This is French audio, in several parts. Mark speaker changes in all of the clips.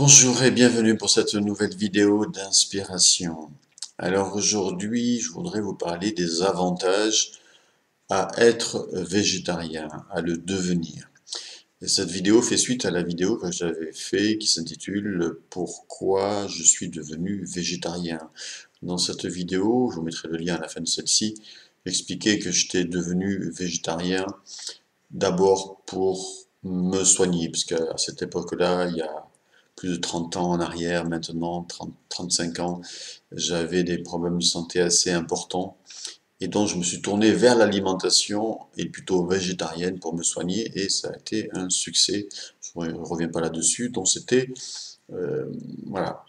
Speaker 1: Bonjour et bienvenue pour cette nouvelle vidéo d'inspiration. Alors aujourd'hui, je voudrais vous parler des avantages à être végétarien, à le devenir. Et cette vidéo fait suite à la vidéo que j'avais fait qui s'intitule Pourquoi je suis devenu végétarien. Dans cette vidéo, je vous mettrai le lien à la fin de celle-ci, j'expliquais que j'étais devenu végétarien d'abord pour me soigner, parce qu'à cette époque-là, il y a plus de 30 ans en arrière, maintenant 30, 35 ans, j'avais des problèmes de santé assez importants. Et donc je me suis tourné vers l'alimentation et plutôt végétarienne pour me soigner et ça a été un succès. Je ne reviens pas là-dessus. Donc c'était voilà,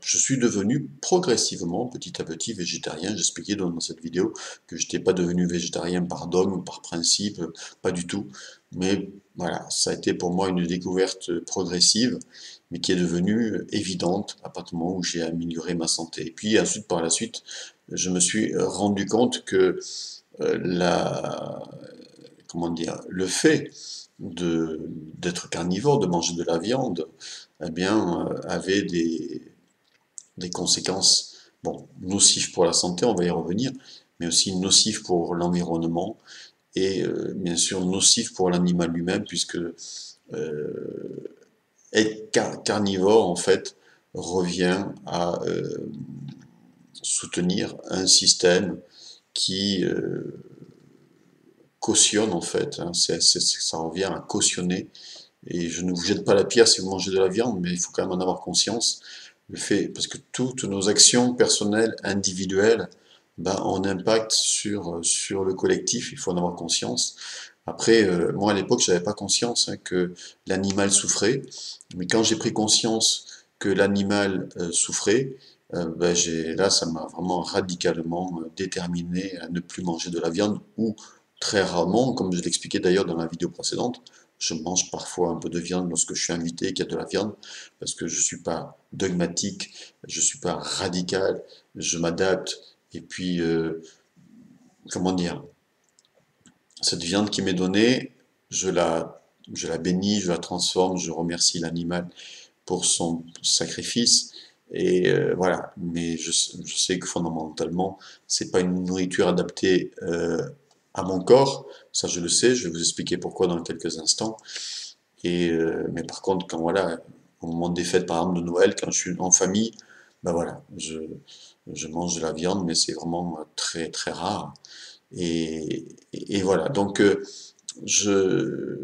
Speaker 1: je suis devenu progressivement, petit à petit, végétarien. J'expliquais dans cette vidéo que je n'étais pas devenu végétarien par dogme, par principe, pas du tout. Mais voilà, ça a été pour moi une découverte progressive, mais qui est devenue évidente à partir du moment où j'ai amélioré ma santé. Et puis ensuite, par la suite, je me suis rendu compte que la, comment dire, le fait d'être carnivore, de manger de la viande, eh bien, avait des conséquences, bon, nocives pour la santé, on va y revenir, mais aussi nocives pour l'environnement et bien sûr nocives pour l'animal lui-même, puisque être carnivore, en fait, revient à soutenir un système qui cautionne, en fait, hein, ça revient à cautionner. Et je ne vous jette pas la pierre si vous mangez de la viande, mais il faut quand même en avoir conscience. Le fait, parce que toutes nos actions personnelles, individuelles, ben, ont un impact sur le collectif, il faut en avoir conscience. Après, moi à l'époque, j'avais pas conscience que l'animal souffrait, mais quand j'ai pris conscience que l'animal souffrait, ben, là, ça m'a vraiment radicalement déterminé à ne plus manger de la viande, ou très rarement, comme je l'expliquais d'ailleurs dans la vidéo précédente, je mange parfois un peu de viande lorsque je suis invité et qu'il y a de la viande, parce que je ne suis pas dogmatique, je ne suis pas radical, je m'adapte. Et puis, comment dire, cette viande qui m'est donnée, je la bénis, je la transforme, je remercie l'animal pour son sacrifice. Et voilà, mais je sais que fondamentalement, c'est pas une nourriture adaptée à mon corps, ça je le sais, je vais vous expliquer pourquoi dans quelques instants. Et, mais par contre, quand voilà, au moment des fêtes, par exemple de Noël, quand je suis en famille, ben voilà, je mange de la viande, mais c'est vraiment très très rare. Et voilà, donc je,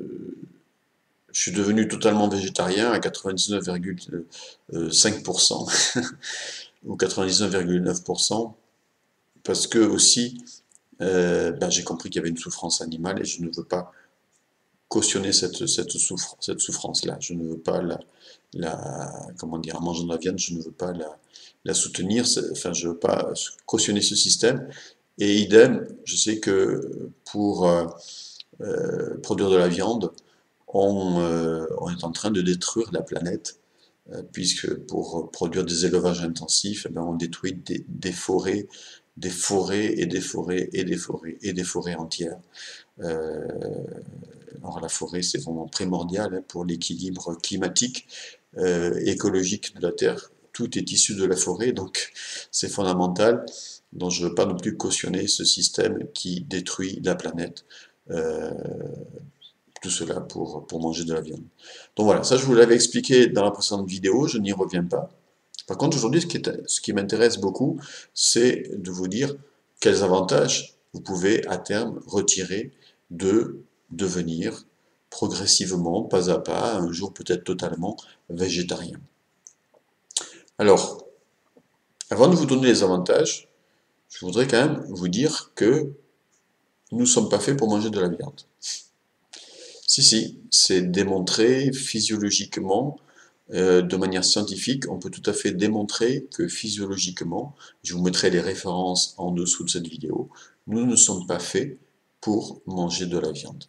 Speaker 1: je suis devenu totalement végétarien à 99,5% ou 99,9% parce que aussi ben, j'ai compris qu'il y avait une souffrance animale et je ne veux pas cautionner cette souffrance-là. Je ne veux pas comment dire, en mangeant de la viande, je ne veux pas la soutenir, enfin, je ne veux pas cautionner ce système. Et idem, je sais que pour produire de la viande, on est en train de détruire la planète, puisque pour produire des élevages intensifs, eh ben, on détruit des forêts et des forêts et des forêts et des forêts entières. Euh, alors la forêt, c'est vraiment primordial hein, pour l'équilibre climatique, écologique de la Terre. Tout est issu de la forêt, donc c'est fondamental. Donc je ne veux pas non plus cautionner ce système qui détruit la planète. Euh, tout cela pour manger de la viande. Donc voilà, ça je vous l'avais expliqué dans la précédente vidéo, je n'y reviens pas. Par contre, aujourd'hui, ce qui m'intéresse beaucoup, c'est de vous dire quels avantages vous pouvez à terme retirer de devenir progressivement, pas à pas, un jour peut-être totalement végétarien. Alors, avant de vous donner les avantages, je voudrais quand même vous dire que nous ne sommes pas faits pour manger de la viande. Si, c'est démontré physiologiquement, de manière scientifique, on peut tout à fait démontrer que physiologiquement, je vous mettrai les références en dessous de cette vidéo, nous ne sommes pas faits pour manger de la viande.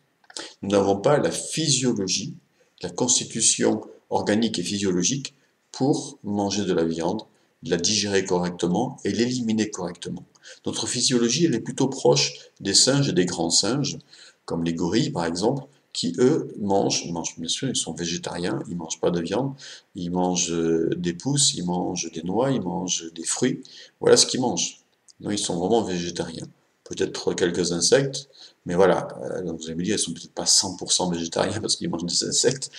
Speaker 1: Nous n'avons pas la physiologie, la constitution organique et physiologique pour manger de la viande, la digérer correctement et l'éliminer correctement. Notre physiologie, elle est plutôt proche des singes et des grands singes, comme les gorilles par exemple, qui eux mangent bien sûr, ils sont végétariens, ils mangent pas de viande, ils mangent des pousses, ils mangent des noix, ils mangent des fruits, voilà ce qu'ils mangent. Donc ils sont vraiment végétariens. Peut-être quelques insectes, mais voilà, donc vous allez me dire, ils sont peut-être pas 100% végétariens parce qu'ils mangent des insectes,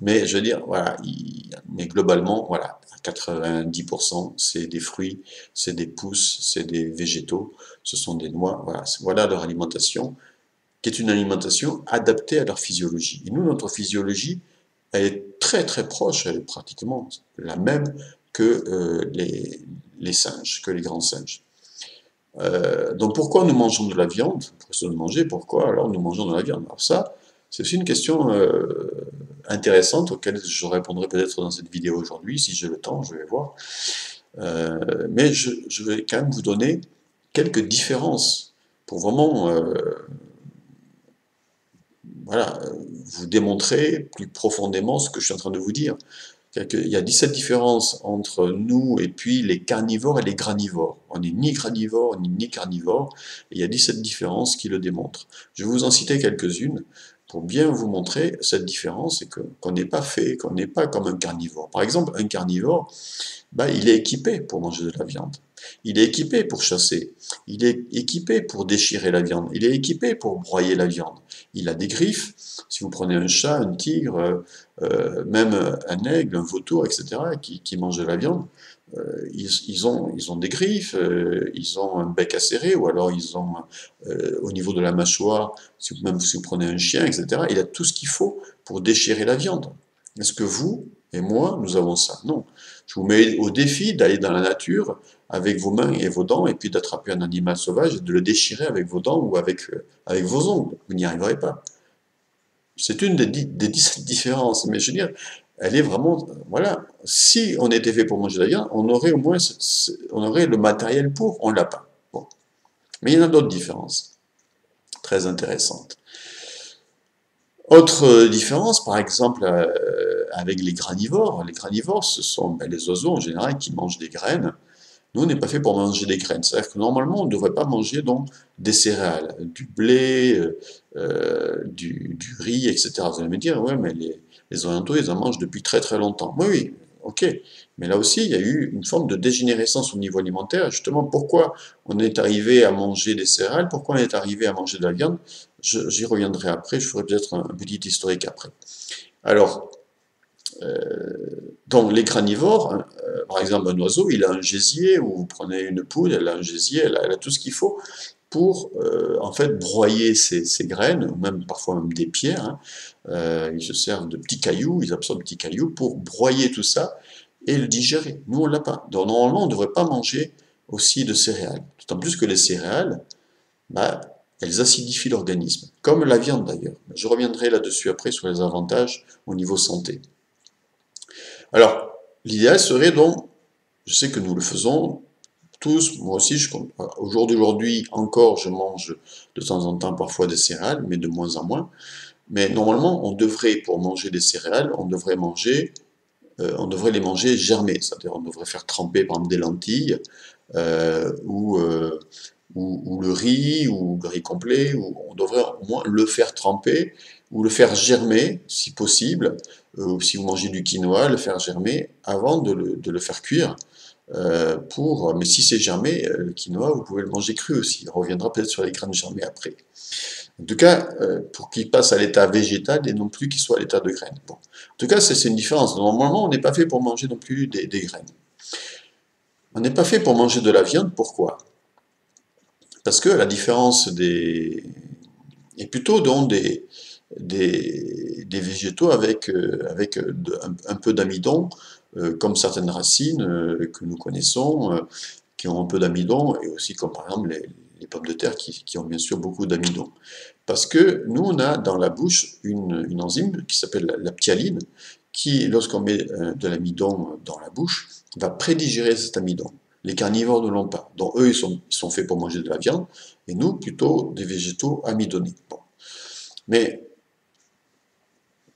Speaker 1: mais je veux dire, voilà, mais globalement, voilà, à 90%, c'est des fruits, c'est des pousses, c'est des végétaux, ce sont des noix, voilà, voilà leur alimentation, qui est une alimentation adaptée à leur physiologie. Et nous, notre physiologie, elle est très très proche, elle est pratiquement la même que les singes, que les grands singes. Donc pourquoi nous mangeons de la viande? Pour de manger, pourquoi alors nous mangeons de la viande? Alors ça, c'est aussi une question intéressante auquel je répondrai peut-être dans cette vidéo aujourd'hui, si j'ai le temps, je vais voir. Mais je vais quand même vous donner quelques différences pour vraiment voilà, vous démontrer plus profondément ce que je suis en train de vous dire. Il y a 17 différences entre nous et puis les carnivores et les granivores. On n'est ni granivore ni carnivore, et il y a 17 différences qui le démontrent. Je vais vous en citer quelques-unes pour bien vous montrer cette différence et qu'on n'est pas fait, qu'on n'est pas comme un carnivore. Par exemple, un carnivore, bah, il est équipé pour manger de la viande. Il est équipé pour chasser. Il est équipé pour déchirer la viande. Il est équipé pour broyer la viande. Il a des griffes. Si vous prenez un chat, un tigre, même un aigle, un vautour, etc., qui mange de la viande, ils ont des griffes, ils ont un bec acéré, ou alors ils ont, au niveau de la mâchoire, même si vous prenez un chien, etc., il a tout ce qu'il faut pour déchirer la viande. Est-ce que vous et moi, nous avons ça? Non. Je vous mets au défi d'aller dans la nature avec vos mains et vos dents, et puis d'attraper un animal sauvage et de le déchirer avec vos dents ou avec vos ongles. Vous n'y arriverez pas. C'est une des 17 différences, mais je veux dire, elle est vraiment, voilà, si on était fait pour manger de la viande, on aurait au moins, on aurait le matériel pour, on l'a pas. Bon. Mais il y en a d'autres différences, très intéressantes. Autre différence, par exemple, avec les granivores. Les granivores, ce sont les oiseaux en général qui mangent des graines. Nous, on n'est pas fait pour manger des graines. C'est-à-dire que normalement, on ne devrait pas manger donc des céréales, du blé, du riz, etc. Vous allez me dire, ouais, mais les orientaux, ils en mangent depuis très très longtemps. Oui, oui, ok. Mais là aussi, il y a eu une forme de dégénérescence au niveau alimentaire. Justement, pourquoi on est arrivé à manger des céréales? Pourquoi on est arrivé à manger de la viande? J'y reviendrai après. Je ferai peut-être un petit historique après. Alors, donc les carnivores, hein, par exemple un oiseau, il a un gésier, ou vous prenez une poule, elle a un gésier, elle a tout ce qu'il faut pour en fait broyer ses graines, ou même parfois même des pierres. Hein. Ils se servent de petits cailloux, ils absorbent des petits cailloux pour broyer tout ça et le digérer. Nous, on l'a pas. Donc normalement, on ne devrait pas manger aussi de céréales. D'autant plus que les céréales, bah, elles acidifient l'organisme, comme la viande d'ailleurs. Je reviendrai là-dessus après sur les avantages au niveau santé. Alors, l'idéal serait donc, je sais que nous le faisons tous, moi aussi, au jour d'aujourd'hui encore, je mange de temps en temps parfois des céréales, mais de moins en moins. Mais normalement, on devrait, pour manger des céréales, on devrait les manger germées, c'est-à-dire on devrait faire tremper par exemple des lentilles, euh, ou, euh, ou le riz, ou le riz complet, ou on devrait au moins le faire tremper, ou le faire germer, si possible, ou si vous mangez du quinoa, le faire germer avant de le faire cuire. Mais si c'est germé, le quinoa, vous pouvez le manger cru aussi. On reviendra peut-être sur les graines germées après. En tout cas, pour qu'il passe à l'état végétal et non plus qu'il soit à l'état de graine. Bon. En tout cas, c'est une différence. Normalement, on n'est pas fait pour manger non plus des graines. On n'est pas fait pour manger de la viande. Pourquoi? Parce que la différence est plutôt dans des végétaux avec un peu d'amidon, comme certaines racines que nous connaissons, qui ont un peu d'amidon, et aussi comme par exemple les pommes de terre qui ont bien sûr beaucoup d'amidon. Parce que nous, on a dans la bouche une enzyme qui s'appelle la ptyaline, qui, lorsqu'on met de l'amidon dans la bouche, va prédigérer cet amidon. Les carnivores ne l'ont pas. Donc eux, ils sont faits pour manger de la viande, et nous, plutôt des végétaux amidonnés. Bon. Mais,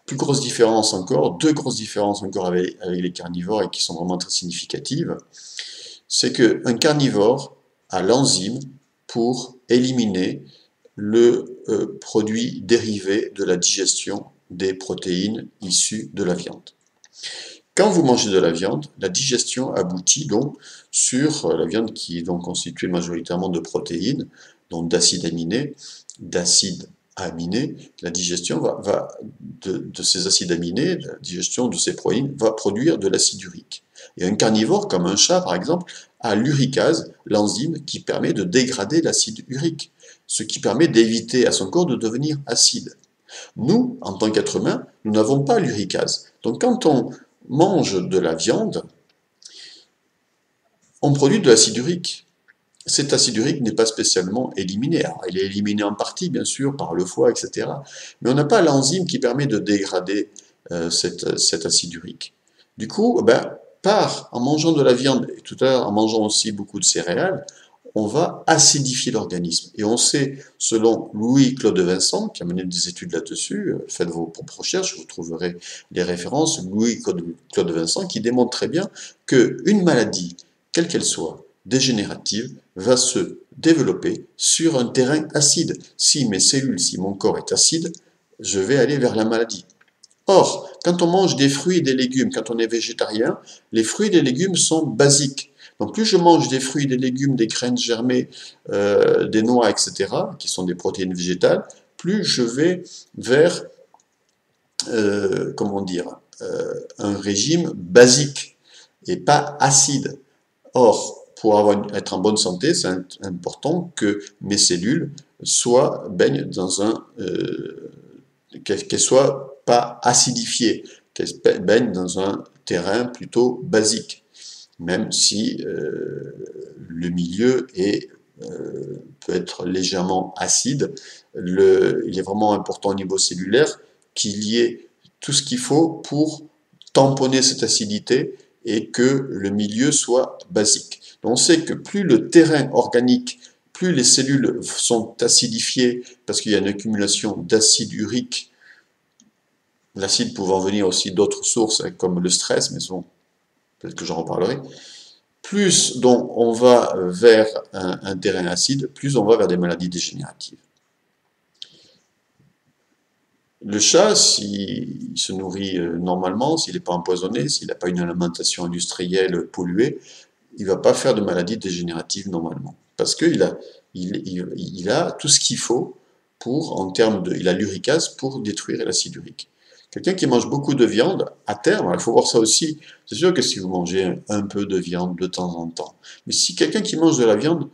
Speaker 1: plus grosse différence encore, deux grosses différences encore avec les carnivores, et qui sont vraiment très significatives, c'est qu'un carnivore a l'enzyme pour éliminer le produits dérivés de la digestion des protéines issues de la viande. Quand vous mangez de la viande, la digestion aboutit donc sur la viande qui est donc constituée majoritairement de protéines, donc d'acides aminés, la digestion de ces acides aminés, la digestion de ces protéines va produire de l'acide urique. Et un carnivore, comme un chat par exemple, a l'uricase, l'enzyme qui permet de dégrader l'acide urique, ce qui permet d'éviter à son corps de devenir acide. Nous, en tant qu'êtres humains, nous n'avons pas l'uricase. Donc quand on mange de la viande, on produit de l'acide urique. Cet acide urique n'est pas spécialement éliminé. Alors, il est éliminé en partie, bien sûr, par le foie, etc. Mais on n'a pas l'enzyme qui permet de dégrader cet acide urique. Du coup, en mangeant de la viande, et tout à l'heure en mangeant aussi beaucoup de céréales, on va acidifier l'organisme. Et on sait, selon Louis-Claude Vincent, qui a mené des études là-dessus, faites vos propres recherches, vous trouverez les références, Louis-Claude Vincent, qui démontre très bien qu'une maladie, quelle qu'elle soit, dégénérative, va se développer sur un terrain acide. Si mes cellules, si mon corps est acide, je vais aller vers la maladie. Or, quand on mange des fruits et des légumes, quand on est végétarien, les fruits et les légumes sont basiques. Donc plus je mange des fruits, des légumes, des graines germées, des noix, etc., qui sont des protéines végétales, plus je vais vers, un régime basique et pas acide. Or, pour être en bonne santé, c'est important que mes cellules baignent dans qu'elles soient pas acidifiées, qu'elles baignent dans un terrain plutôt basique. Même si le milieu peut être légèrement acide, il est vraiment important au niveau cellulaire qu'il y ait tout ce qu'il faut pour tamponner cette acidité et que le milieu soit basique. Donc on sait que plus le terrain organique, plus les cellules sont acidifiées parce qu'il y a une accumulation d'acide urique, l'acide pouvant venir aussi d'autres sources comme le stress, mais bon, peut-être que j'en reparlerai. Plus donc on va vers un terrain acide, plus on va vers des maladies dégénératives. Le chat, s'il se nourrit normalement, s'il n'est pas empoisonné, s'il n'a pas une alimentation industrielle polluée, il ne va pas faire de maladies dégénératives normalement. Parce qu'il a tout ce qu'il faut il a l'uricase pour détruire l'acide urique. Quelqu'un qui mange beaucoup de viande, à terme, il faut voir ça aussi, c'est sûr que si vous mangez un peu de viande de temps en temps, mais si quelqu'un qui mange de la viande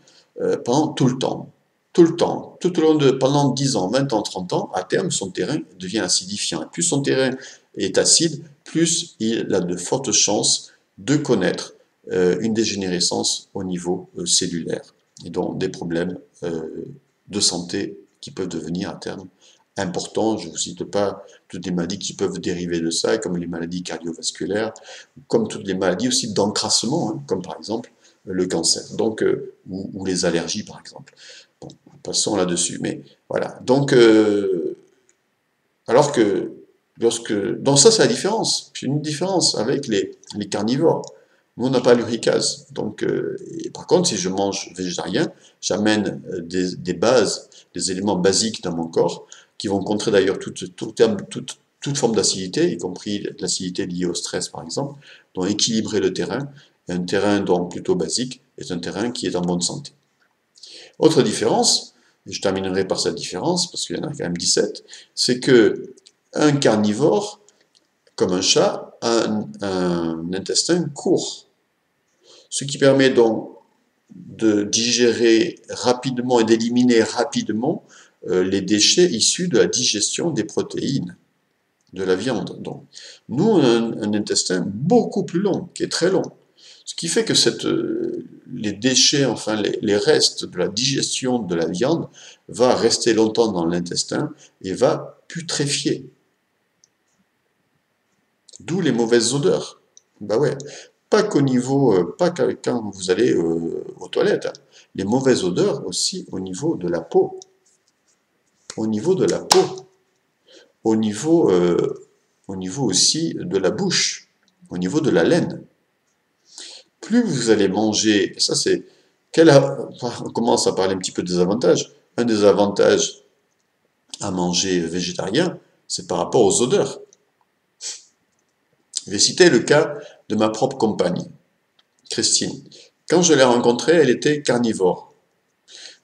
Speaker 1: pendant tout le temps, tout au long pendant 10 ans, 20 ans, 30 ans, à terme, son terrain devient acidifiant. Et plus son terrain est acide, plus il a de fortes chances de connaître une dégénérescence au niveau cellulaire, et donc des problèmes de santé qui peuvent devenir à terme importants. Je ne vous cite pas toutes les maladies qui peuvent dériver de ça, comme les maladies cardiovasculaires, comme toutes les maladies aussi d'encrassement, hein, comme par exemple le cancer, donc, ou les allergies par exemple. Bon, passons là-dessus, mais voilà. Donc, alors que donc ça c'est la différence. C'est une différence avec les carnivores. Nous, on n'a pas l'uricase. Donc, par contre, si je mange végétarien, j'amène des bases, des éléments basiques dans mon corps, qui vont contrer d'ailleurs toute forme d'acidité, y compris l'acidité liée au stress, par exemple, donc équilibrer le terrain. Et un terrain donc plutôt basique est un terrain qui est en bonne santé. Autre différence, et je terminerai par cette différence, parce qu'il y en a quand même 17, c'est que un carnivore, comme un chat, a un intestin court. Ce qui permet donc de digérer rapidement et d'éliminer rapidement les déchets issus de la digestion des protéines de la viande. Donc, nous, on a un intestin beaucoup plus long, qui est très long. Ce qui fait que les déchets, enfin les restes de la digestion de la viande, va rester longtemps dans l'intestin et va putréfier. D'où les mauvaises odeurs. Bah ouais. Pas qu'au niveau, pas quand vous allez aux toilettes. Hein. Les mauvaises odeurs aussi au niveau de la peau. Au niveau de la peau. Au niveau aussi de la bouche. Au niveau de la laine. Plus vous allez manger, et ça c'est, on commence à parler un petit peu des avantages. Un des avantages à manger végétarien, c'est par rapport aux odeurs. Je vais citer le cas de ma propre compagne, Christine. Quand je l'ai rencontrée, elle était carnivore.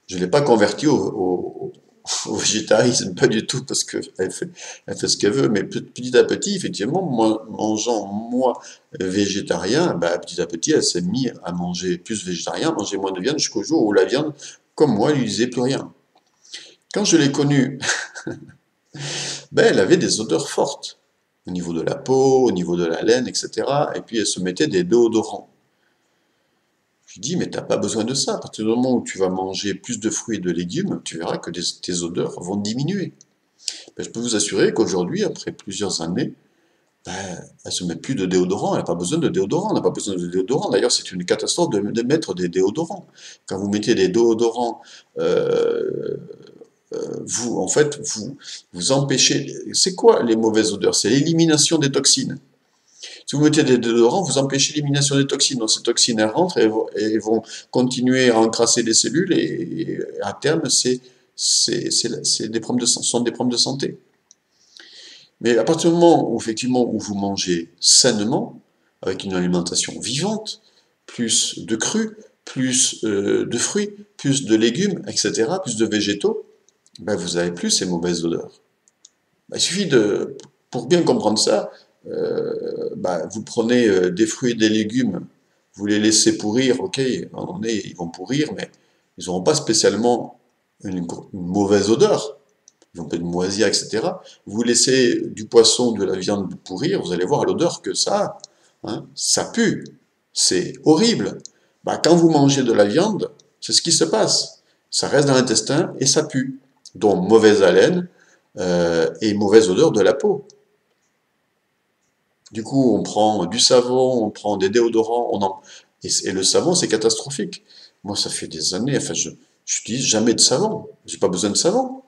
Speaker 1: Je ne l'ai pas convertie au végétarisme, pas du tout, parce qu'elle fait ce qu'elle veut, mais petit à petit, effectivement, moi, mangeant moi végétarien, bah, petit à petit, elle s'est mise à manger plus végétarien, à manger moins de viande, jusqu'au jour où la viande, comme moi, elle lui disait plus rien. Quand je l'ai connue, ben, elle avait des odeurs fortes, au niveau de la peau, au niveau de la laine, etc. Et puis elle se mettait des déodorants. Je lui dis, mais t'as pas besoin de ça. À partir du moment où tu vas manger plus de fruits et de légumes, tu verras que tes odeurs vont diminuer. Ben, je peux vous assurer qu'aujourd'hui, après plusieurs années, ben, elle se met plus de déodorant, elle n'a pas besoin de déodorant, elle n'a pas besoin de déodorant. D'ailleurs, c'est une catastrophe de mettre des déodorants. Quand vous mettez des déodorants, vous, en fait, vous empêchez. C'est quoi les mauvaises odeurs? C'est l'élimination des toxines. Si vous mettez des déodorants, vous empêchez l'élimination des toxines. Donc ces toxines, elles rentrent et vont continuer à encrasser les cellules et à terme, c'est des problèmes sont des problèmes de santé. Mais à partir du moment où, effectivement, où vous mangez sainement, avec une alimentation vivante, plus de crus, plus de fruits, plus de légumes, etc., plus de végétaux, ben vous n'avez plus ces mauvaises odeurs. Ben, il suffit de, pour bien comprendre ça, ben, vous prenez des fruits et des légumes, vous les laissez pourrir, ok, à un moment donné, ils vont pourrir, mais ils n'auront pas spécialement une mauvaise odeur. Ils vont pas être moisir, etc. Vous laissez du poisson, de la viande pourrir, vous allez voir l'odeur que ça a. Hein. Ça pue. C'est horrible. Bah, quand vous mangez de la viande, c'est ce qui se passe. Ça reste dans l'intestin et ça pue. Donc mauvaise haleine et mauvaise odeur de la peau. Du coup, on prend du savon, on prend des déodorants, et le savon, c'est catastrophique. Moi, ça fait des années, enfin, je n'utilise jamais de savon. J'ai pas besoin de savon.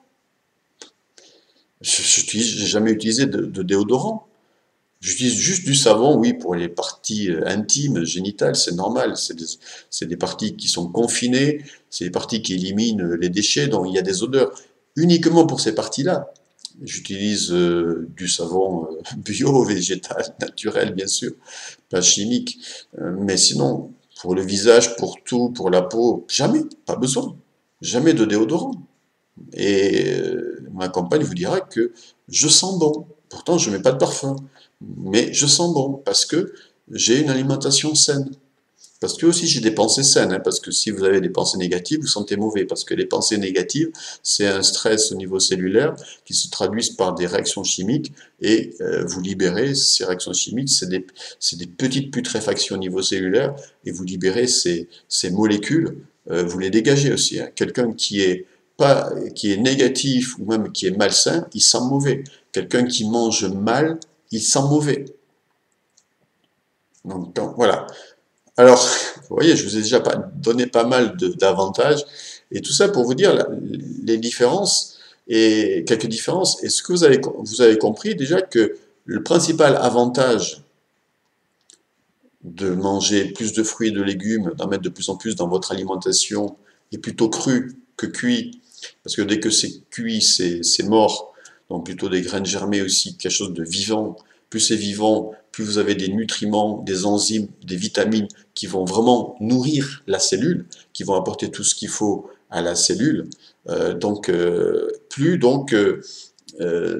Speaker 1: J'ai jamais utilisé de déodorant. J'utilise juste du savon, oui, pour les parties intimes, génitales, c'est normal. C'est des parties qui sont confinées, c'est des parties qui éliminent les déchets, donc il y a des odeurs. Uniquement pour ces parties-là. J'utilise du savon bio, végétal, naturel, bien sûr, pas chimique. Mais sinon, pour le visage, pour tout, pour la peau, jamais, pas besoin. Jamais de déodorant. Et ma compagne vous dira que je sens bon. Pourtant, je ne mets pas de parfum. Mais je sens bon parce que j'ai une alimentation saine. Parce que aussi j'ai des pensées saines, hein, parce que si vous avez des pensées négatives, vous sentez mauvais, parce que les pensées négatives, c'est un stress au niveau cellulaire qui se traduisent par des réactions chimiques, et vous libérez ces réactions chimiques, c'est des petites putréfactions au niveau cellulaire, et vous libérez ces molécules, vous les dégagez aussi. Hein. Quelqu'un qui est négatif ou même qui est malsain, il sent mauvais. Quelqu'un qui mange mal, il sent mauvais. Donc voilà. Alors, vous voyez, je vous ai déjà donné pas mal d'avantages, et tout ça pour vous dire les différences, et quelques différences. Est-ce que vous avez compris déjà que le principal avantage de manger plus de fruits et de légumes, d'en mettre de plus en plus dans votre alimentation, est plutôt cru que cuit, parce que dès que c'est cuit, c'est mort, donc plutôt des graines germées aussi, quelque chose de vivant. Plus c'est vivant, plus vous avez des nutriments, des enzymes, des vitamines qui vont vraiment nourrir la cellule, qui vont apporter tout ce qu'il faut à la cellule.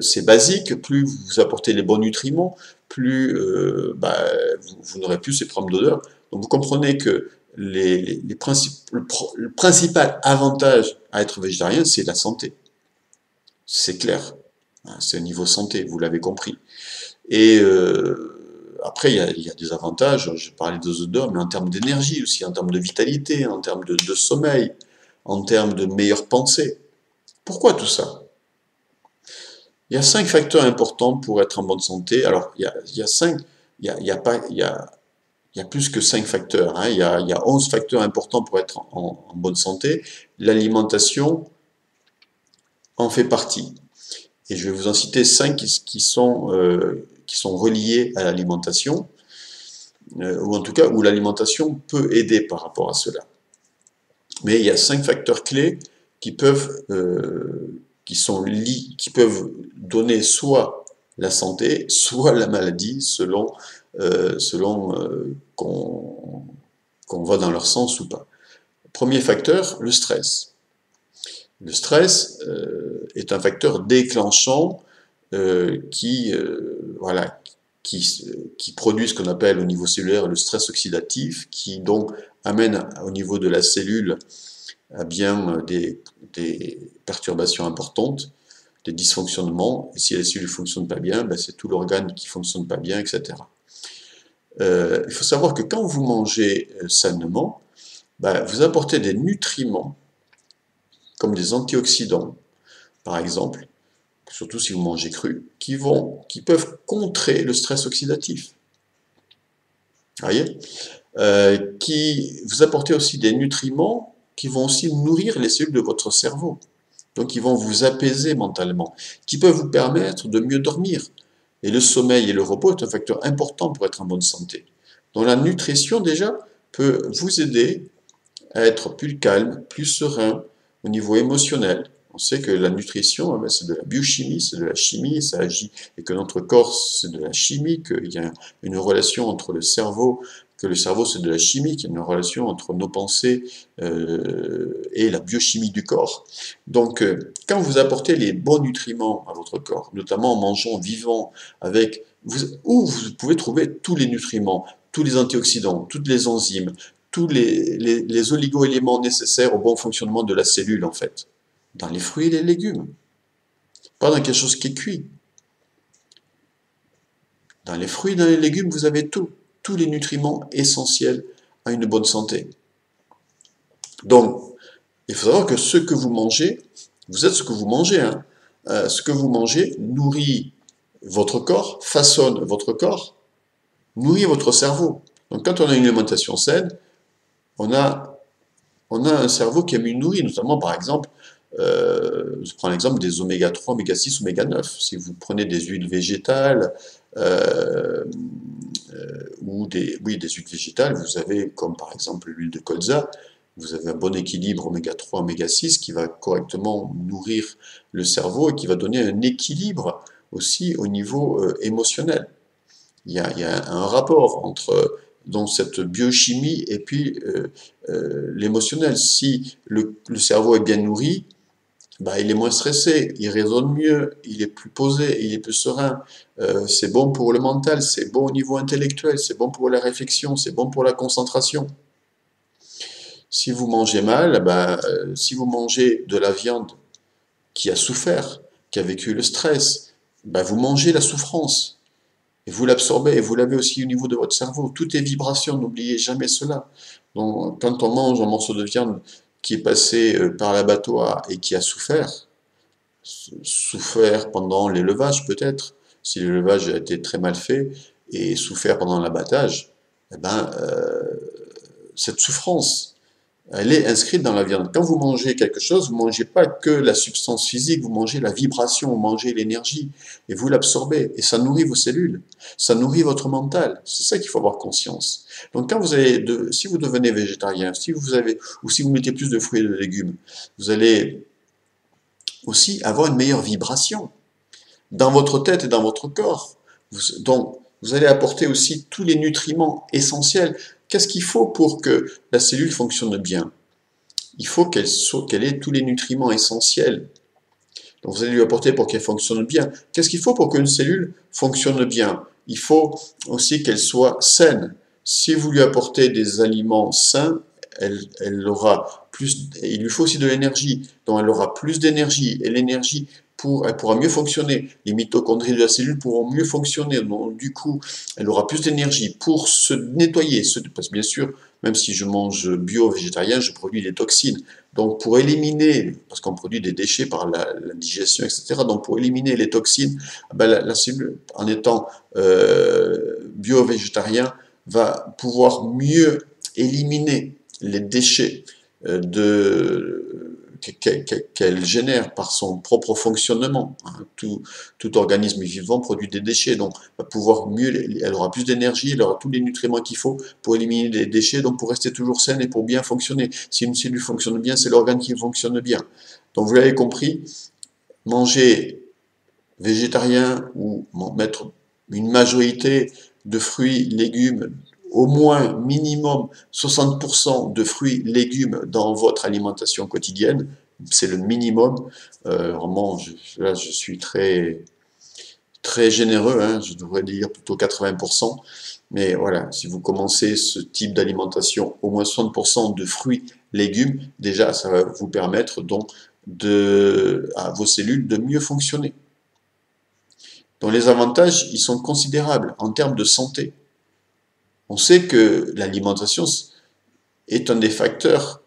Speaker 1: C'est basique, plus vous apportez les bons nutriments, plus vous n'aurez plus ces problèmes d'odeur. Donc vous comprenez que le principal avantage à être végétarien, c'est la santé. C'est clair. C'est au niveau santé, vous l'avez compris. Et après, il y a des avantages, je parlais des odeurs, mais en termes d'énergie aussi, en termes de vitalité, en termes de sommeil, en termes de meilleure pensée. Pourquoi tout ça? Il y a 5 facteurs importants pour être en bonne santé. Alors, il y a plus que 5 facteurs. Hein. Il y a 11 facteurs importants pour être en bonne santé. L'alimentation en fait partie. Et je vais vous en citer 5 qui sont reliés à l'alimentation, ou en tout cas où l'alimentation peut aider par rapport à cela. Mais il y a 5 facteurs clés qui peuvent qui peuvent donner soit la santé, soit la maladie, selon qu'on va dans leur sens ou pas. Premier facteur, le stress. Le stress est un facteur déclenchant voilà, qui produit ce qu'on appelle au niveau cellulaire le stress oxydatif, qui donc amène au niveau de la cellule à bien des perturbations importantes, des dysfonctionnements. Et si la cellule ne fonctionne pas bien, ben c'est tout l'organe qui ne fonctionne pas bien, etc. Il faut savoir que quand vous mangez sainement, ben, vous apportez des nutriments, comme des antioxydants, par exemple, surtout si vous mangez cru, qui peuvent contrer le stress oxydatif. Vous voyez, vous apportez aussi des nutriments qui vont aussi nourrir les cellules de votre cerveau. Donc, ils vont vous apaiser mentalement, qui peuvent vous permettre de mieux dormir. Et le sommeil et le repos est un facteur important pour être en bonne santé. Donc, la nutrition, déjà, peut vous aider à être plus calme, plus serein au niveau émotionnel. On sait que la nutrition, c'est de la biochimie, c'est de la chimie, ça agit, et que notre corps, c'est de la chimie, qu'il y a une relation entre le cerveau, que le cerveau, c'est de la chimie, qu'il y a une relation entre nos pensées et la biochimie du corps. Donc, quand vous apportez les bons nutriments à votre corps, notamment en mangeant vivant, où vous pouvez trouver tous les nutriments, tous les antioxydants, toutes les enzymes, tous les oligo-éléments nécessaires au bon fonctionnement de la cellule, en fait. Dans les fruits et les légumes. Pas dans quelque chose qui est cuit. Dans les fruits et dans les légumes, vous avez tous les nutriments essentiels à une bonne santé. Donc, il faut savoir que ce que vous mangez, vous êtes ce que vous mangez. Hein. Ce que vous mangez nourrit votre corps, façonne votre corps, nourrit votre cerveau. Donc, quand on a une alimentation saine, on a un cerveau qui est mieux nourri, notamment par exemple, je prends l'exemple des oméga 3, oméga 6, oméga 9. Si vous prenez des huiles végétales, ou des huiles végétales, vous avez, comme par exemple l'huile de colza, vous avez un bon équilibre oméga 3, oméga 6 qui va correctement nourrir le cerveau et qui va donner un équilibre aussi au niveau émotionnel. Il y a un rapport entre cette biochimie et puis l'émotionnel. Si le cerveau est bien nourri, bah, il est moins stressé, il raisonne mieux, il est plus posé, il est plus serein. C'est bon pour le mental, c'est bon au niveau intellectuel, c'est bon pour la réflexion, c'est bon pour la concentration. Si vous mangez mal, bah, si vous mangez de la viande qui a souffert, qui a vécu le stress, bah, vous mangez la souffrance. Et vous l'absorbez, et vous l'avez aussi au niveau de votre cerveau. Tout est vibration, n'oubliez jamais cela. Donc, quand on mange un morceau de viande qui est passé par l'abattoir et qui a souffert pendant l'élevage peut-être, si l'élevage a été très mal fait, et souffert pendant l'abattage, eh ben, cette souffrance, elle est inscrite dans la viande. Quand vous mangez quelque chose, vous ne mangez pas que la substance physique, vous mangez la vibration, vous mangez l'énergie, et vous l'absorbez, et ça nourrit vos cellules, ça nourrit votre mental. C'est ça qu'il faut avoir conscience. Donc quand si vous devenez végétarien, ou si vous mettez plus de fruits et de légumes, vous allez aussi avoir une meilleure vibration dans votre tête et dans votre corps. Donc, vous allez apporter aussi tous les nutriments essentiels. Qu'est-ce qu'il faut pour que la cellule fonctionne bien? Il faut qu'elle ait tous les nutriments essentiels. Donc, vous allez lui apporter pour qu'elle fonctionne bien. Qu'est-ce qu'il faut pour qu'une cellule fonctionne bien? Il faut aussi qu'elle soit saine. Si vous lui apportez des aliments sains, elle aura plus. Il lui faut aussi de l'énergie. Donc, elle aura plus d'énergie. Et l'énergie, elle pourra mieux fonctionner. Les mitochondries de la cellule pourront mieux fonctionner. Donc, du coup, elle aura plus d'énergie pour se nettoyer. Parce que bien sûr, même si je mange bio-végétarien, je produis des toxines. Donc, pour éliminer, parce qu'on produit des déchets par la digestion, etc. Donc, pour éliminer les toxines, ben, la cellule, en étant bio-végétarien, va pouvoir mieux éliminer les déchets qu'elle génère par son propre fonctionnement. Tout organisme vivant produit des déchets, donc va pouvoir elle aura plus d'énergie, elle aura tous les nutriments qu'il faut pour éliminer les déchets, donc pour rester toujours saine et pour bien fonctionner. Si une cellule fonctionne bien, c'est l'organe qui fonctionne bien. Donc vous l'avez compris, manger végétarien ou mettre une majorité de fruits, légumes, au moins minimum 60% de fruits, légumes dans votre alimentation quotidienne, c'est le minimum. Vraiment, là, je suis très généreux, hein, je devrais dire plutôt 80%. Mais voilà, si vous commencez ce type d'alimentation, au moins 60% de fruits, légumes, déjà, ça va vous permettre donc à vos cellules de mieux fonctionner. Donc les avantages, ils sont considérables en termes de santé. On sait que l'alimentation est un des facteurs.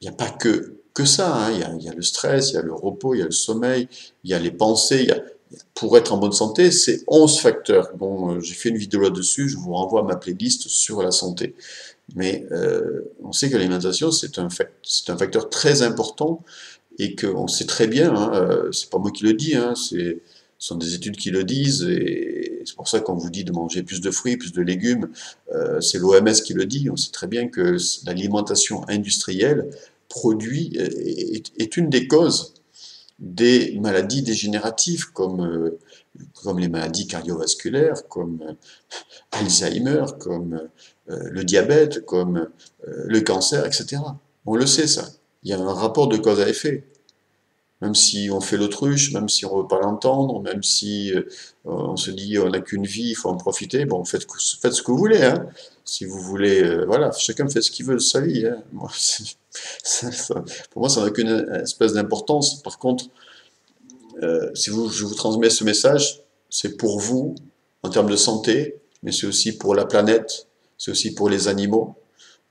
Speaker 1: Il n'y a pas que ça, hein. Il y a le stress, il y a le repos, il y a le sommeil, il y a les pensées. Pour être en bonne santé, c'est 11 facteurs. Bon, j'ai fait une vidéo là-dessus, je vous renvoie à ma playlist sur la santé. Mais on sait que l'alimentation, c'est un facteur très important et qu'on sait très bien, hein, c'est pas moi qui le dis, hein, ce sont des études qui le disent, et c'est pour ça qu'on vous dit de manger plus de fruits, plus de légumes, c'est l'OMS qui le dit, on sait très bien que l'alimentation industrielle est une des causes des maladies dégénératives comme les maladies cardiovasculaires, comme Alzheimer, comme le diabète, comme le cancer, etc. On le sait ça. Il y a un rapport de cause à effet. Même si on fait l'autruche, même si on ne veut pas l'entendre, même si on se dit on n'a qu'une vie, il faut en profiter, bon, faites ce que vous voulez, hein. Si vous voulez, voilà, chacun fait ce qu'il veut de sa vie, hein. Moi, pour moi, ça n'a aucune espèce d'importance. Par contre, si je vous transmets ce message, c'est pour vous, en termes de santé, mais c'est aussi pour la planète, c'est aussi pour les animaux.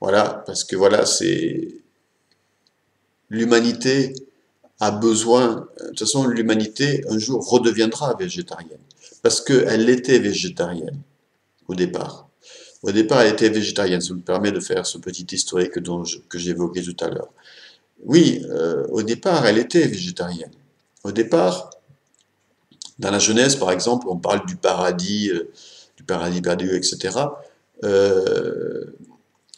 Speaker 1: Voilà, parce que voilà, c'est l'humanité a besoin, de toute façon, l'humanité un jour redeviendra végétarienne, parce qu'elle était végétarienne au départ. Au départ, elle était végétarienne. Ça me permet de faire ce petit historique que j'évoquais tout à l'heure. Oui, au départ, elle était végétarienne. Au départ, dans la Genèse, par exemple, on parle du paradis perdu, etc. Euh,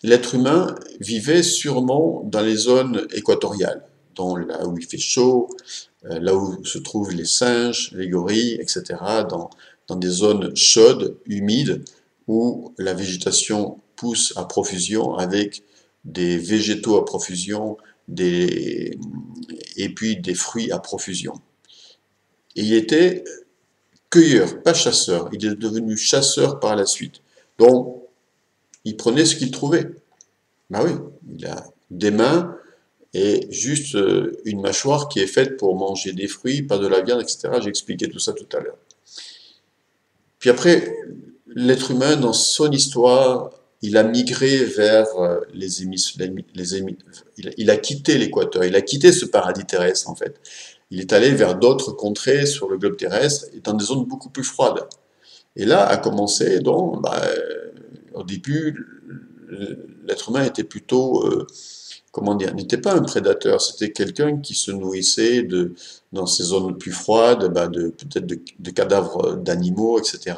Speaker 1: L'être humain vivait sûrement dans les zones équatoriales, là où il fait chaud, là où se trouvent les singes, les gorilles, etc., dans des zones chaudes, humides, où la végétation pousse à profusion avec des végétaux à profusion, et puis des fruits à profusion. Et il était cueilleur, pas chasseur. Il est devenu chasseur par la suite. Donc, il prenait ce qu'il trouvait. Ben oui, il a des mains et juste une mâchoire qui est faite pour manger des fruits, pas de la viande, etc. J'ai expliqué tout ça tout à l'heure. Puis après, l'être humain, dans son histoire, il a migré vers il a quitté l'équateur, il a quitté ce paradis terrestre en fait. Il est allé vers d'autres contrées sur le globe terrestre et dans des zones beaucoup plus froides. Et là a commencé donc, au début, l'être humain était plutôt comment dire, n'était pas un prédateur, c'était quelqu'un qui se nourrissait dans ces zones plus froides, peut-être de cadavres d'animaux, etc.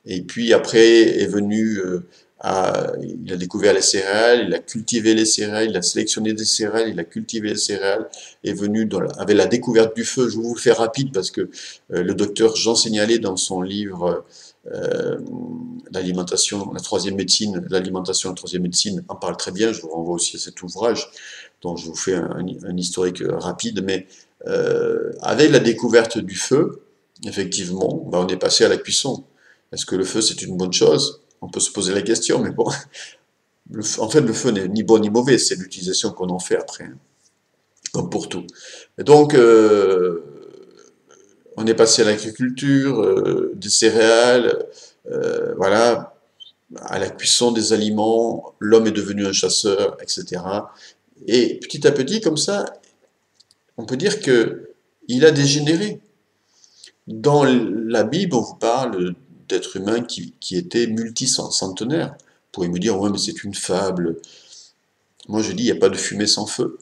Speaker 1: Et puis après est venu, il a découvert les céréales, il a cultivé les céréales, il a sélectionné des céréales, il a cultivé les céréales, est venu avec la découverte du feu. Je vous le fais rapide parce que le docteur Jean Seignalé, dans son livre l'alimentation, la troisième médecine, l'alimentation, la troisième médecine en parle très bien. Je vous renvoie aussi à cet ouvrage dont je vous fais un historique rapide. Mais avec la découverte du feu, effectivement, on est passé à la cuisson. Est-ce que le feu c'est une bonne chose? On peut se poser la question, mais bon, en fait le feu n'est ni bon ni mauvais, c'est l'utilisation qu'on en fait après, hein, comme pour tout. Et donc on est passé à l'agriculture, des céréales, voilà, à la cuisson des aliments, l'homme est devenu un chasseur, etc. Et petit à petit, comme ça, on peut dire que il a dégénéré. Dans la Bible, on vous parle d'êtres humains qui étaient multicentenaires. Vous pourriez me dire, ouais, mais c'est une fable. Moi, je dis, il n'y a pas de fumée sans feu.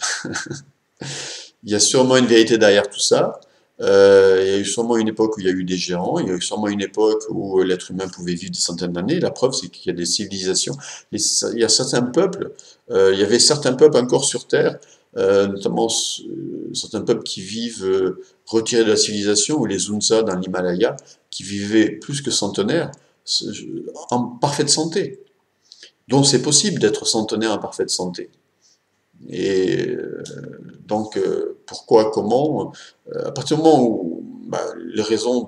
Speaker 1: Il y a sûrement une vérité derrière tout ça. Il y a eu sûrement une époque où il y a eu des géants, il y a eu sûrement une époque où l'être humain pouvait vivre des centaines d'années. La preuve, c'est qu'il y a des civilisations. Il y a certains peuples, il y avait certains peuples encore sur Terre notamment certains peuples qui vivent retirés de la civilisation, ou les Hunza dans l'Himalaya, qui vivaient plus que centenaires, en parfaite santé. Donc c'est possible d'être centenaire en parfaite santé. Et donc, pourquoi, comment à partir du moment où les raisons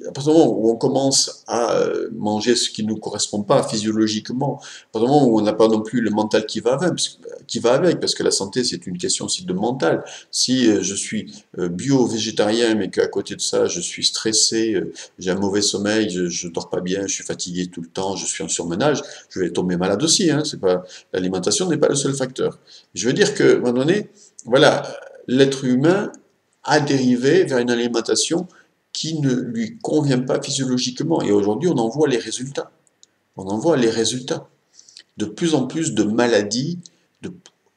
Speaker 1: à partir du moment où on commence à manger ce qui ne nous correspond pas physiologiquement, à partir du moment où on n'a pas non plus le mental qui va avec, parce que la santé c'est une question aussi de mental. Si je suis bio-végétarien, mais qu'à côté de ça je suis stressé, j'ai un mauvais sommeil, je dors pas bien, je suis fatigué tout le temps, je suis en surmenage, je vais tomber malade aussi. Hein, c'est pas l'alimentation n'est pas le seul facteur. Je veux dire qu'à un moment donné, voilà, l'être humain a dérivé vers une alimentation qui ne lui convient pas physiologiquement. Et aujourd'hui, on en voit les résultats. On en voit les résultats. De plus en plus de maladies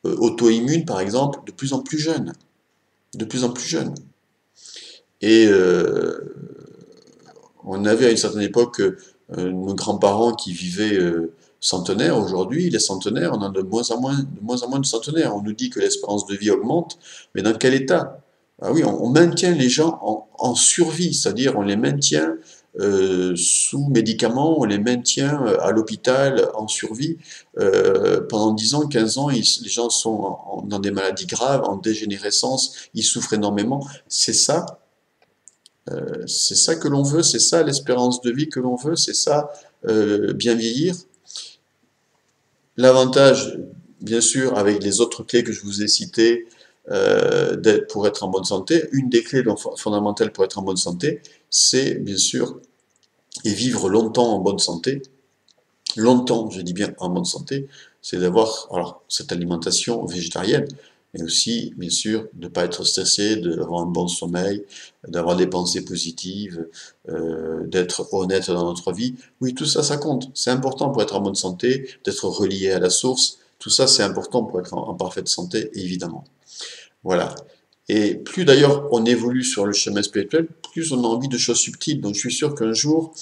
Speaker 1: auto-immunes, par exemple, de plus en plus jeunes. De plus en plus jeunes. Et on avait à une certaine époque nos grands-parents qui vivaient centenaires. Aujourd'hui, les centenaires, on a de moins en moins de centenaires. On nous dit que l'espérance de vie augmente, mais dans quel état? Ah oui, on maintient les gens en survie, c'est-à-dire on les maintient sous médicaments, on les maintient à l'hôpital en survie. Pendant 10 ans, 15 ans, les gens sont dans des maladies graves, en dégénérescence, ils souffrent énormément. C'est ça que l'on veut, c'est ça l'espérance de vie que l'on veut, c'est ça bien vieillir. L'avantage, bien sûr, avec les autres clés que je vous ai citées, pour être en bonne santé, une des clés fondamentales pour être en bonne santé, c'est bien sûr et vivre longtemps en bonne santé. Longtemps, je dis bien en bonne santé, c'est d'avoir alors cette alimentation végétarienne, mais aussi, bien sûr, de ne pas être stressé, d'avoir un bon sommeil, d'avoir des pensées positives, d'être honnête dans notre vie. Oui, tout ça, ça compte. C'est important pour être en bonne santé, d'être relié à la source. Tout ça, c'est important pour être en parfaite santé, évidemment. Voilà. Et plus d'ailleurs on évolue sur le chemin spirituel, plus on a envie de choses subtiles. Donc je suis sûr qu'un jour,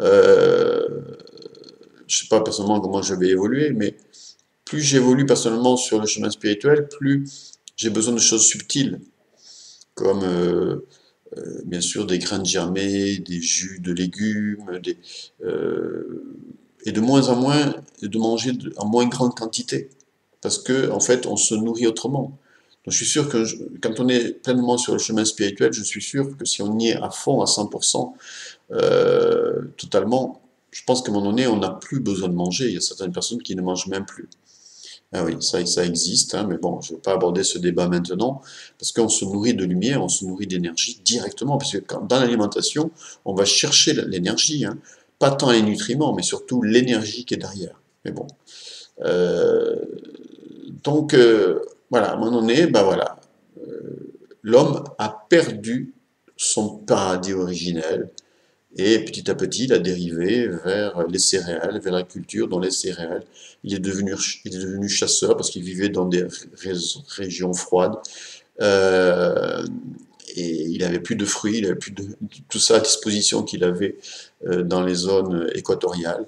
Speaker 1: euh, je ne sais pas personnellement comment je vais évoluer, mais plus j'évolue personnellement sur le chemin spirituel, plus j'ai besoin de choses subtiles, comme bien sûr des graines germées, des jus de légumes, et de moins en moins, de manger en moins grande quantité, parce que en fait on se nourrit autrement. Donc je suis sûr que quand on est pleinement sur le chemin spirituel, je suis sûr que si on y est à fond, à 100%, totalement, je pense qu'à un moment donné, on n'a plus besoin de manger. Il y a certaines personnes qui ne mangent même plus. Ah oui, ça existe, hein, mais bon, je ne vais pas aborder ce débat maintenant, parce qu'on se nourrit de lumière, on se nourrit d'énergie directement, parce que dans l'alimentation, on va chercher l'énergie, hein, pas tant les nutriments, mais surtout l'énergie qui est derrière. Mais bon. Euh, donc, voilà, à un moment donné, ben voilà, l'homme a perdu son paradis originel, et petit à petit, il a dérivé vers les céréales, vers la culture. Dans les céréales, il est devenu chasseur parce qu'il vivait dans des régions froides. Euh, et il n'avait plus de fruits, il n'avait plus de tout ça à disposition qu'il avait dans les zones équatoriales.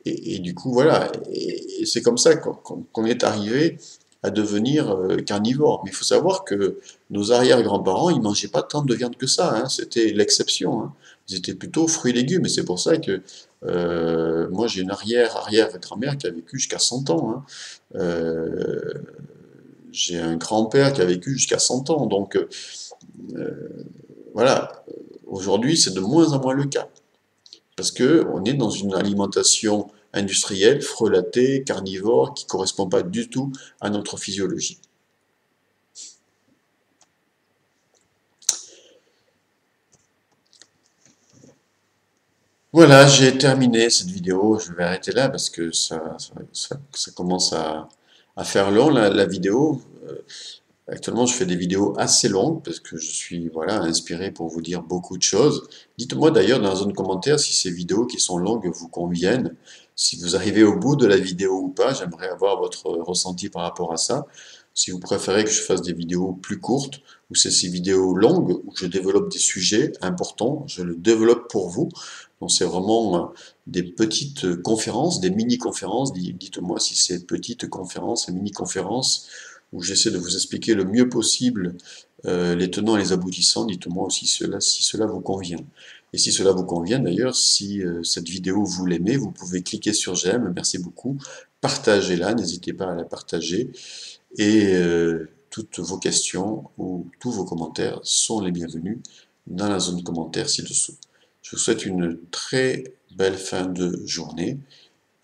Speaker 1: Et du coup, voilà. Et c'est comme ça qu'on est arrivé à devenir carnivore. Mais il faut savoir que nos arrière-grands-parents, ils mangeaient pas tant de viande que ça, hein. C'était l'exception, hein. Ils étaient plutôt fruits et légumes. Et c'est pour ça que moi, j'ai une arrière-arrière-grand-mère qui a vécu jusqu'à 100 ans, hein. Euh, j'ai un grand-père qui a vécu jusqu'à 100 ans. Donc, voilà. Aujourd'hui, c'est de moins en moins le cas. Parce que on est dans une alimentation industrielle, frelatée, carnivore, qui ne correspond pas du tout à notre physiologie. Voilà, j'ai terminé cette vidéo. Je vais arrêter là parce que ça commence à faire long la vidéo. Actuellement, je fais des vidéos assez longues parce que je suis voilà, inspiré pour vous dire beaucoup de choses. Dites-moi d'ailleurs dans la zone commentaire si ces vidéos qui sont longues vous conviennent, si vous arrivez au bout de la vidéo ou pas. J'aimerais avoir votre ressenti par rapport à ça. Si vous préférez que je fasse des vidéos plus courtes ou c'est ces vidéos longues où je développe des sujets importants, je le développe pour vous. Donc c'est vraiment des petites conférences, des mini-conférences. Dites-moi si ces petites conférences, ces mini-conférences où j'essaie de vous expliquer le mieux possible les tenants et les aboutissants. Dites-moi aussi si cela vous convient. Et si cela vous convient d'ailleurs, si cette vidéo vous l'aimez, vous pouvez cliquer sur j'aime, merci beaucoup, partagez-la, n'hésitez pas à la partager, et toutes vos questions ou tous vos commentaires sont les bienvenus dans la zone commentaire ci-dessous. Je vous souhaite une très belle fin de journée,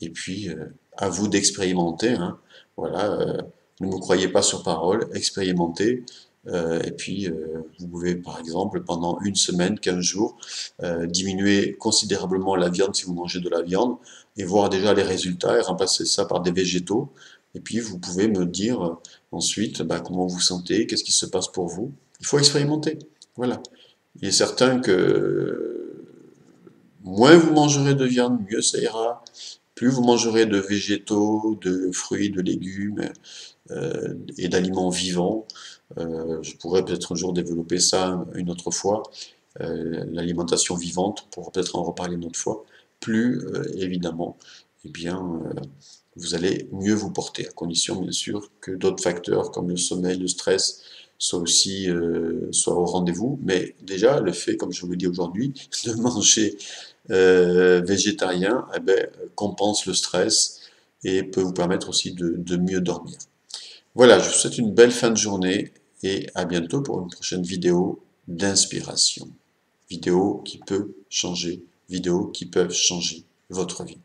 Speaker 1: et puis à vous d'expérimenter, hein. Voilà, ne me croyez pas sur parole, expérimentez. Et puis, vous pouvez, par exemple, pendant une semaine, 15 jours, diminuer considérablement la viande si vous mangez de la viande, et voir déjà les résultats, et remplacer ça par des végétaux. Et puis, vous pouvez me dire ensuite comment vous sentez, qu'est-ce qui se passe pour vous. Il faut expérimenter. Voilà. Il est certain que moins vous mangerez de viande, mieux ça ira. Plus vous mangerez de végétaux, de fruits, de légumes et d'aliments vivants, je pourrais peut-être un jour développer ça une autre fois, l'alimentation vivante, pour peut-être en reparler une autre fois, plus évidemment, eh bien, vous allez mieux vous porter, à condition bien sûr que d'autres facteurs comme le sommeil, le stress, soient au rendez-vous. Mais déjà, le fait, comme je vous le dis aujourd'hui, de manger végétarien, eh ben, compense le stress et peut vous permettre aussi de mieux dormir. Voilà, je vous souhaite une belle fin de journée et à bientôt pour une prochaine vidéo d'inspiration. Vidéo qui peut changer, vidéos qui peuvent changer votre vie.